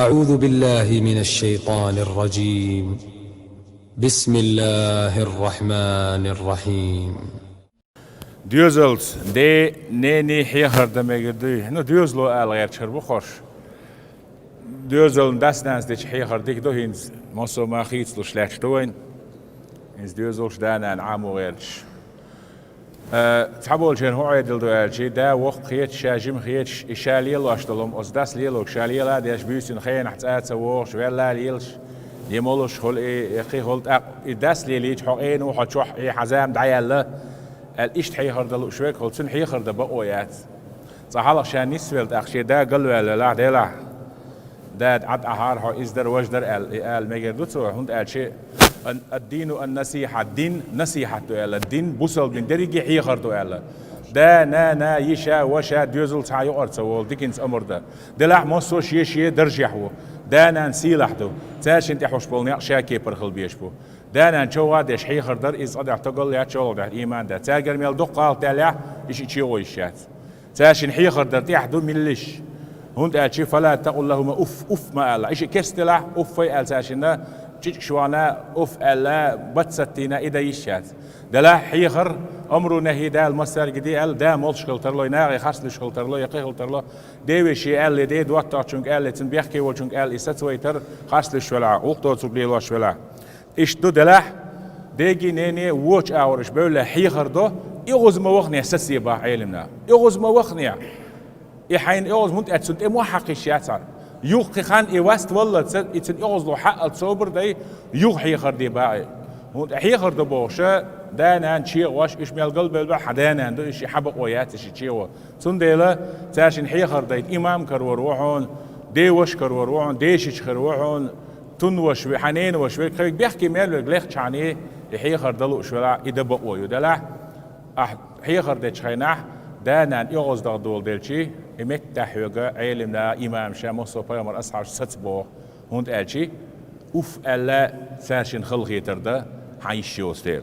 أعوذ بالله من الشيطان الرجيم. بسم الله الرحمن الرحيم. Düzels de ne hiyarda megirdi. No düzlo alğer çırbu xoş. Düzeln dasnans de hiyardik do hins moso ma khitslo schlechtstoin. Ins düzelsch danan amoerch. تحول جن هو عيد الدوالجي دا وقت خيت شاجم خيت إشاليل واشتلهم أصداس ليلوك شاليل هذا يش بيسين خين حتى سووش ولا ليلش يمولش خل إخي خلت داس ليليج حقين وحشوح حزام دعيالله الإشت حي خردلو شوي خلتن حي خرد بقويات صحالق شان نسفلت أخشي دا قلوا لا دلا دا عد أهار هو إزدر وجدر ال ميجردوتو هند أشي الدين النصيحة الدين نصيحة الدين بوصل من درجة حي خردو دا نا يشا وشا ديوزل تعيو أرتسول ديكنس أمر دا دلح مصوش يشي درجة حو دا نسيلح دو تاش انت حوش بولني شاكي برخل بيشبو دا نشوا دش حي خردر إز أدع تقول يا شغل ده إيمان ده تاجر ميل دقال تالع إيش يشيو يشات تاش حي خردر تيحدو ملش هند أشي فلا تقول لهم أف ما الله إيش كستلا أف في ألساشنا شوانا أف ألا بتستينا إذا يشات دلا حيخر أمره نهي دا المسار جدي أل دا مولش خلتر له ناقي خاصلش خلتر له يقي خلتر له ديوي شيء أل دي دوات تاچونك أل تنبيحكي وچونك أل إستويتر خاصلش ولا وقتو تبلي لاش ولا إيش دو دلا ديجي نيني ووش أورش بولا حيخر دو يغوز ما وخني أساسي با علمنا يغوز ما وخني يحين يغوز منت أتسنت إمو حقيشيات يوخ خان إيواست والله يتن يغوز له حق الصبر داي يوخ حيخر دي باعي حيخر دو بوشة دانا شيء واش إيش ميل قلب البح دانا دو إيش حبق ويات إيش شيء تنديلا تاشين حيخر دايت إمام كروروحون دي وش كروروحون ديش كروروحون تن وش حنين وش بيحكي ميل غليخ شاني حيخر دلو شولا يدبق ويدلا حيخر ديش خيناح دانا يغوز دول دلشي إمك تحوجا علمنا إمام شاموس وبيامر أصحاب ستبو هند ألشي أف ألا تاشين خلقي تردا حيشيوستيل